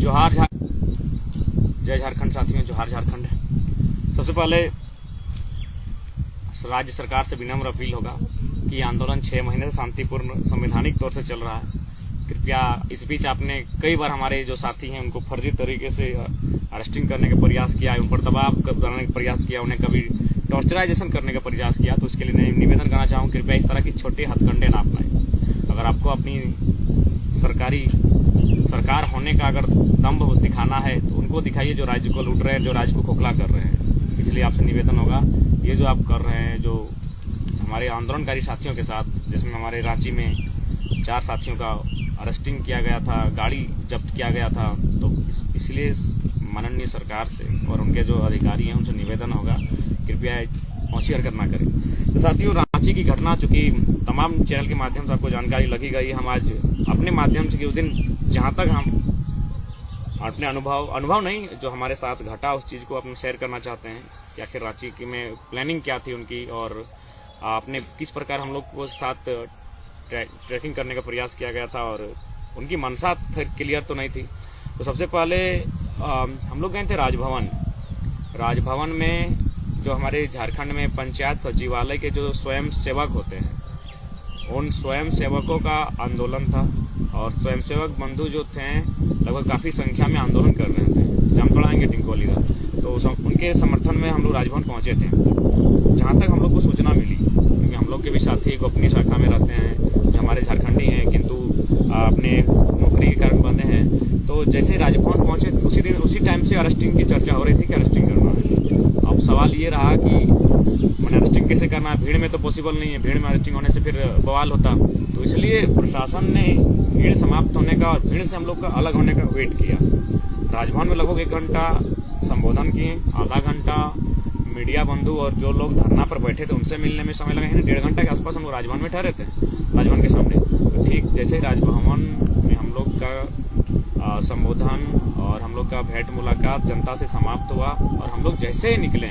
जोहार जय झारखंड साथियों, जोहार झारखंड। सबसे पहले राज्य सरकार से विनम्र अपील होगा कि आंदोलन 6 महीने से शांतिपूर्ण संवैधानिक तौर से चल रहा है। कृपया इस बीच आपने कई बार हमारे जो साथी हैं उनको फर्जी तरीके से अरेस्टिंग करने का प्रयास किया, उन पर दबाव बनाने का प्रयास किया, उन्हें कभी टॉर्चराइजेशन करने का प्रयास किया। तो इसके लिए निवेदन करना चाहूँ, कृपया इस तरह की छोटे हथकंडे ना अपनाएं। अगर आपको अपनी सरकार होने का अगर दम्भ दिखाना है तो उनको दिखाइए जो राज्य को लूट रहे हैं, जो राज्य को खोखला कर रहे हैं। इसलिए आपसे निवेदन होगा, ये जो आप कर रहे हैं, जो हमारे आंदोलनकारी साथियों के साथ, जिसमें हमारे रांची में 4 साथियों का अरेस्टिंग किया गया था, गाड़ी जब्त किया गया था, तो इसलिए माननीय सरकार से और उनके जो अधिकारी हैं उनसे निवेदन होगा कृपया पहुंची हरकत ना करें। तो साथियों, रांची की घटना चूंकि तमाम चैनल के माध्यम से आपको जानकारी लगी गई, हम आज अपने माध्यम से कि उस दिन जहां तक हम अपने अनुभव नहीं, जो हमारे साथ घटा उस चीज़ को अपने शेयर करना चाहते हैं कि आखिर रांची की में प्लानिंग क्या थी उनकी, और आपने किस प्रकार हम लोग को साथ ट्रैकिंग करने का प्रयास किया गया था और उनकी मंशा क्लियर तो नहीं थी। तो सबसे पहले हम लोग गए थे राजभवन में जो हमारे झारखंड में पंचायत सचिवालय के जो स्वयं सेवक होते हैं, उन स्वयं सेवकों का आंदोलन था और स्वयंसेवक बंधु जो थे लगभग काफ़ी संख्या में आंदोलन कर रहे थे। जामताड़ा आएंगे टिंकोली का, तो उनके समर्थन में हम लोग राजभवन पहुंचे थे। जहां तक हम लोग को सूचना मिली, क्योंकि हम लोग के भी साथी गोपनीय शाखा में रहते हैं, जो हमारे झारखंडी हैं किंतु अपने नौकरी के कारण बंधे हैं, तो जैसे राजभवन पहुंचे उसी टाइम से अरेस्टिंग की चर्चा हो रही थी कि अरेस्टिंग करना है। अब सवाल ये रहा कि मैंने अरेस्टिंग कैसे करना है, भीड़ में तो पॉसिबल नहीं है, भीड़ में अरेस्टिंग होने से फिर बवाल होता। तो इसलिए प्रशासन ने भीड़ समाप्त होने का और भीड़ से हम लोग का अलग होने का वेट किया। राजभवन में लगभग 1 घंटा संबोधन किए, आधा घंटा मीडिया बंधु और जो लोग धरना पर बैठे थे उनसे मिलने में समय लगा। 1.5 घंटा के आसपास हम लोग राजभवन में ठहरे थे, राजभवन के सामने। तो ठीक जैसे राजभवन में हम लोग का संबोधन और हम लोग का भेंट मुलाकात जनता से समाप्त हुआ और हम लोग जैसे ही निकले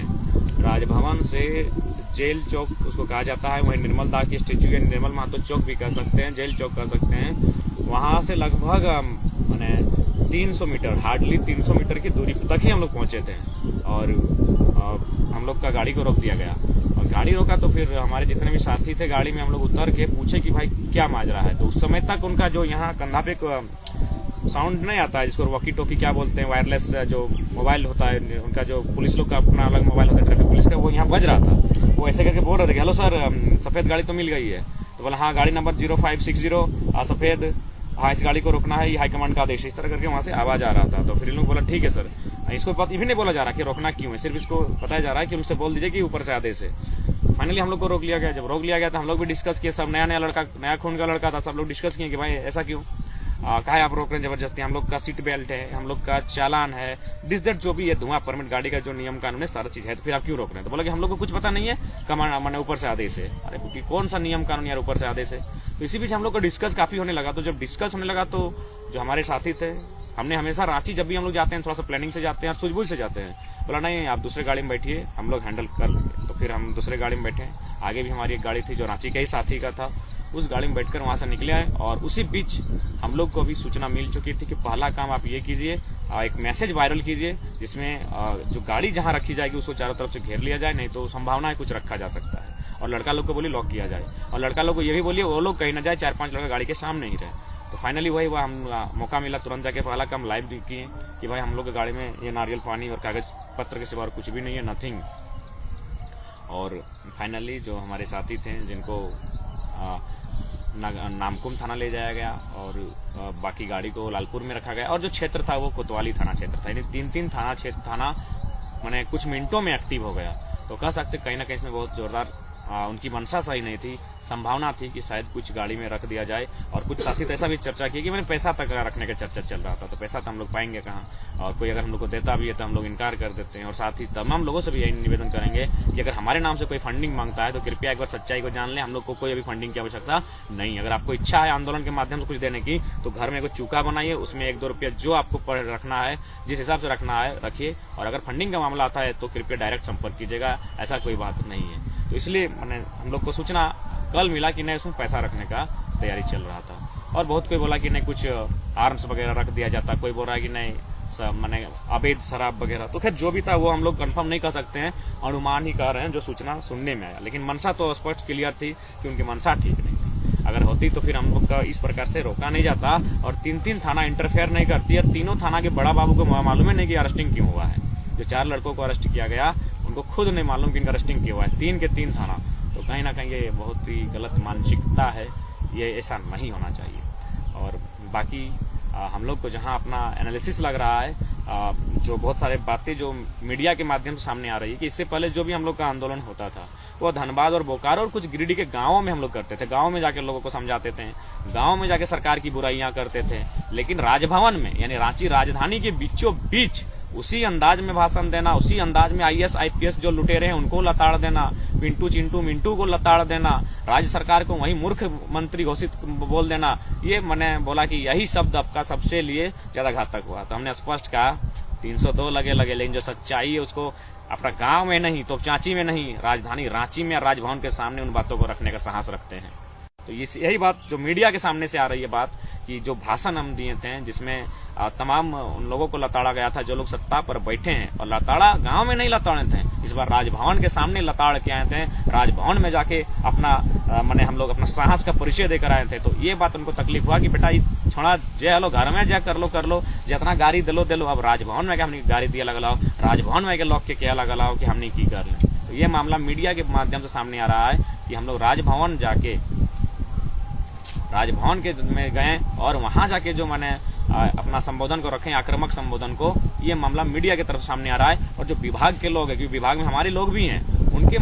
राजभवन से, जेल चौक उसको कहा जाता है, वहीं निर्मल दास की स्टेच्यू है, निर्मल महतो चौक भी कह सकते हैं, जेल चौक कह सकते हैं, वहाँ से लगभग मैंने 300 मीटर, हार्डली 300 मीटर की दूरी तक ही हम लोग पहुँचे थे। और हम लोग का गाड़ी को रोक दिया गया और गाड़ी रोका तो फिर हमारे जितने भी साथी थे गाड़ी में, हम लोग उतर के पूछे कि भाई क्या माजरा है। तो उस समय तक उनका जो यहाँ कंधा पे साउंड नहीं आता है, जिसको वॉकी टॉकी क्या बोलते हैं, वायरलेस जो मोबाइल होता है उनका, जो पुलिस लोग का अपना अलग मोबाइल होता है ट्रैफिक पुलिस का, वो यहाँ बज रहा था। वो ऐसे करके बोल रहे थे, हेलो सर, सफ़ेद गाड़ी तो मिल गई है। तो बोला हाँ, गाड़ी नंबर 0560 सफ़ेद, हाँ इस गाड़ी को रोकना है, ये हाईकमांड का आदेश। इस तरह करके वहाँ से आवाज़ आ रहा था। तो फिर इन लोग बोला ठीक है सर, इसको पता भी नहीं बोला जा रहा कि रोकना क्यों है, सिर्फ इसको बताया जा रहा है कि उनसे बोल दीजिए कि ऊपर से आदेश है। फाइनली हम लोग को रोक लिया गया। जब रोक लिया गया तो हम लोग भी डिस्कस किए, सब नया खून का लड़का था, सब लोग डिस्कस किए कि भाई ऐसा क्यों, कहा आप रोक रहे हैं जबरदस्ती, हम लोग का सीट बेल्ट है, हम लोग का चालान है, दिस दैट जो भी है, धुआं परमिट, गाड़ी का जो नियम कानून है, सारा चीज है, तो फिर आप क्यों रोक रहे हैं। तो बोला कि हम लोग को कुछ पता नहीं है, कमांड मैंने ऊपर से आदेश है। अरे क्योंकि कौन सा नियम कानून यार ऊपर से आदेश है। तो इसी बीच हम लोग का डिस्कस काफी होने लगा। तो जब डिस्कस होने लगा तो जो हमारे साथी थे, हमने हमेशा रांची जब भी हम लोग जाते हैं थोड़ा सा प्लानिंग से जाते हैं, सूझबूझ से जाते हैं। बोला नहीं आप दूसरे गाड़ी में बैठिए, हम लोग हैंडल कर लेंगे। तो फिर हम दूसरे गाड़ी में बैठे। आगे भी हमारी एक गाड़ी थी जो रांची का ही साथी का था, उस गाड़ी में बैठकर वहां से निकले आए। और उसी बीच हम लोग को भी सूचना मिल चुकी थी कि पहला काम आप ये कीजिए, एक मैसेज वायरल कीजिए जिसमें जो गाड़ी जहां रखी जाएगी उसको चारों तरफ से घेर लिया जाए, नहीं तो संभावना है कुछ रखा जा सकता है। और लड़का लोग को बोली लॉक किया जाए, और लड़का लोग को ये भी बोलिए वो लोग कहीं ना जाए, 4-5 लड़का गाड़ी के सामने ही रहे। तो फाइनली वही हुआ, हम मौका मिला तुरंत जाके पहला काम लाइव भी किए कि भाई हम लोग की गाड़ी में ये नारियल पानी और कागज पत्र के सिवा और कुछ भी नहीं है, नथिंग। और फाइनली जो हमारे साथी थे जिनको नामकुम थाना ले जाया गया और बाकी गाड़ी को लालपुर में रखा गया, और जो क्षेत्र था वो कोतवाली थाना क्षेत्र था, यानी 3 थाना मैंने कुछ मिनटों में एक्टिव हो गया। तो कह सकते कहीं ना कहीं इसमें बहुत जोरदार उनकी मंशा सही नहीं थी, संभावना थी कि शायद कुछ गाड़ी में रख दिया जाए। और कुछ साथी तो ऐसा भी चर्चा की कि मैंने पैसा तक रखने का चर्चा चल रहा था, तो पैसा तो हम लोग पाएंगे कहाँ, और कोई अगर हम लोग को देता भी है तो हम लोग इनकार कर देते हैं। और साथ ही तमाम लोगों से भी यही निवेदन करेंगे कि अगर हमारे नाम से कोई फंडिंग मांगता है तो कृपया एक बार सच्चाई को जान लें, हम लोग को कोई अभी फंडिंग की आवश्यकता नहीं। अगर आपको इच्छा है आंदोलन के माध्यम से कुछ देने की तो घर में कोई चूका बनाइए, उसमें 1-2 रुपया जो आपको रखना है, जिस हिसाब से रखना है रखिए। और अगर फंडिंग का मामला आता है तो कृपया डायरेक्ट संपर्क कीजिएगा, ऐसा कोई बात नहीं है। तो इसलिए मैंने हम लोग को सूचना कल मिला कि नहीं उसमें पैसा रखने का तैयारी चल रहा था। और बहुत कोई बोला कि नहीं कुछ आर्म्स वगैरह रख दिया जाता, कोई बोल रहा है कि नहीं माने अवैध शराब वगैरह। तो खैर जो भी था वो हम लोग कंफर्म नहीं कर सकते हैं, अनुमान ही कर रहे हैं जो सूचना सुनने में आया। लेकिन मंशा तो स्पष्ट क्लियर थी कि उनकी मंशा ठीक नहीं थी। अगर होती तो फिर हम लोग का इस प्रकार से रोका नहीं जाता और 3-3 थाना इंटरफेयर नहीं करती है। तीनों थाना के बड़ा बाबू को मालूम है नहीं कि अरेस्टिंग क्यों हुआ है। जो 4 लड़कों को अरेस्ट किया गया उनको खुद नहीं मालूम कि इनका अरेस्टिंग क्यों हुआ है, 3 के 3 थाना। तो कहीं ना कहीं ये बहुत ही गलत मानसिकता है, ये ऐसा नहीं होना चाहिए। और बाकी हम लोग को जहां अपना एनालिसिस लग रहा है, जो बहुत सारे बातें जो मीडिया के माध्यम से सामने आ रही है कि इससे पहले जो भी हम लोग का आंदोलन होता था वो धनबाद और बोकारो और कुछ गिरिडीह के गांवों में हम लोग करते थे। गांव में जाके लोगों को समझाते थे, गांव में जाके सरकार की बुराइयां करते थे। लेकिन राजभवन में यानी रांची राजधानी के बीचों बीच उसी अंदाज में भाषण देना, उसी अंदाज में IAS IPS जो लुटेरे हैं उनको लताड़ देना, पिंटू चिंटू मिंटू को लताड़ देना, राज्य सरकार को वही मूर्ख मंत्री घोषित बोल देना, ये मैंने बोला कि यही शब्द आपका सबसे लिए ज्यादा घातक हुआ। तो हमने स्पष्ट कहा 302 लगे, लेकिन जो सच्चाई है उसको अपना गांव में नहीं, तोपचांची में नहीं, राजधानी रांची में राजभवन के सामने उन बातों को रखने का साहस रखते हैं। तो यही बात जो मीडिया के सामने से आ रही है बात कि जो भाषण हम दिए थे जिसमें तमाम उन लोगों को लताड़ा गया था जो लोग सत्ता पर बैठे हैं, और लताड़ा गांव में नहीं लताड़े थे, इस बार राजभवन के सामने लताड़ के आए थे। राजभवन में जाके अपना माने हम लोग अपना साहस का परिचय देकर आए थे। तो ये बात उनको तकलीफ हुआ कि बेटा छोड़ा जय हलो घर में जय कर लो जितना गाड़ी दिलो अब राजभवन में क्या हमने गाड़ी दिया लगाओ, राजभवन में के लोग के क्या लगाओ कि हमने की कर लें। तो ये मामला मीडिया के माध्यम से सामने आ रहा है कि हम लोग राजभवन जाके राजभवन के में गए और वहां जाके जो मैंने अपना संबोधन को रखें, आक्रामक संबोधन को, ये मामला मीडिया की तरफ सामने आ रहा है। और जो विभाग के लोग हैं, क्योंकि विभाग में हमारे लोग भी हैं, उनके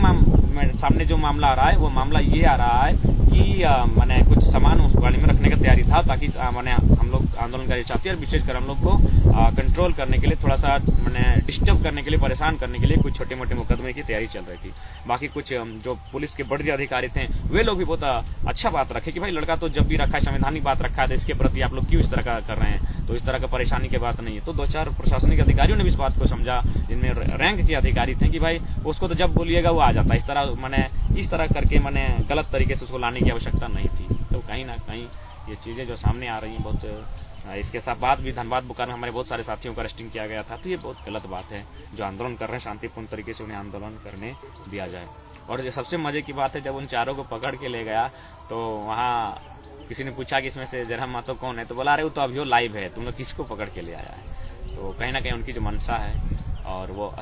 सामने जो मामला आ रहा है वो मामला ये आ रहा है कि मैंने कुछ सामान उस गाड़ी में रखने का तैयारी था ताकि मैंने हम लोग आंदोलनकारी साथी और विशेषकर हम लोग को कंट्रोल करने के लिए, थोड़ा सा मैंने डिस्टर्ब करने के लिए, परेशान करने के लिए कुछ छोटे मोटे मुकदमे की तैयारी चल रही थी। बाकी कुछ जो पुलिस के बड़े अधिकारी थे वे लोग भी बहुत अच्छा बात रखे कि भाई लड़का तो जब भी रखा है, संवैधानिक बात रखा है, तो इसके प्रति आप लोग क्यों इस तरह का कर रहे हैं, तो इस तरह का परेशानी की बात नहीं है। तो 2-4 प्रशासनिक अधिकारियों ने भी इस बात को समझा, जिनमें रैंक के अधिकारी थे कि भाई उसको तो जब बोलिएगा वो आ जाता, इस तरह मैंने इस तरह करके मैंने गलत तरीके से उसको लाने की आवश्यकता नहीं थी। तो कहीं ना कहीं ये चीजें जो सामने आ रही हैं बहुत, इसके साथ बाद भी धनबाद बोकारो में हमारे बहुत सारे साथियों का अरेस्टिंग किया गया था। तो ये बहुत गलत बात है, जो आंदोलन कर रहे हैं शांतिपूर्ण तरीके से उन्हें आंदोलन करने दिया जाए। और जो सबसे मजे की बात है, जब उन चारों को पकड़ के ले गया तो वहाँ किसी ने पूछा कि इसमें से जयराम महतो कौन है, तो बोला अरे वो तो अभी लाइव है, तुम लोग किसको पकड़ के ले आया है। तो कहीं ना कहीं उनकी जो मंशा है और वो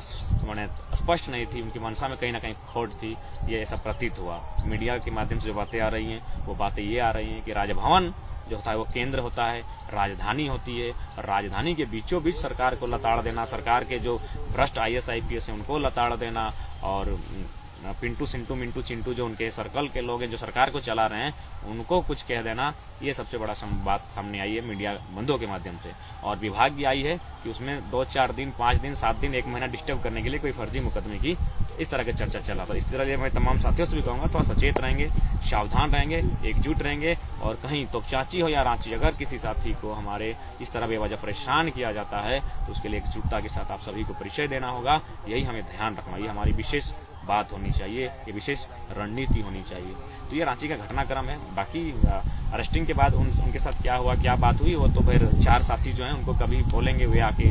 मैंने स्पष्ट नहीं थी, उनकी मंशा में कहीं ना कहीं खोट थी, ये ऐसा प्रतीत हुआ। मीडिया के माध्यम से जो बातें आ रही हैं वो बातें ये आ रही हैं कि राजभवन जो होता है वो केंद्र होता है, राजधानी होती है, और राजधानी के बीचों बीच सरकार को लताड़ देना, सरकार के जो भ्रष्ट IAS IPS है उनको लताड़ देना, और पिंटू सिंटू मिंटू चिंटू जो उनके सर्कल के लोग हैं जो सरकार को चला रहे हैं उनको कुछ कह देना, ये सबसे बड़ा बात सामने आई है मीडिया बंधुओं के माध्यम से। और विभाग की आई है कि उसमें 2-4 दिन 5 दिन 7 दिन 1 महीना डिस्टर्ब करने के लिए कोई फर्जी मुकदमे की इस तरह की चर्चा चला। तो इस तरह मैं तमाम साथियों से भी कहूँगा थोड़ा सचेत रहेंगे, सावधान रहेंगे, एकजुट रहेंगे, और कहीं तोपचांची हो या रांची अगर किसी साथी को हमारे इस तरह बेवजह परेशान किया जाता है तो उसके लिए एकजुटता के साथ आप सभी को परिचय देना होगा। यही हमें ध्यान रखना, ये हमारी विशेष बात होनी चाहिए, ये विशेष रणनीति होनी चाहिए। तो ये रांची का घटनाक्रम है। बाकी अरेस्टिंग के बाद उनके साथ क्या हुआ, क्या बात हुई, वो तो फिर 4 साथी जो हैं उनको कभी बोलेंगे वे आके।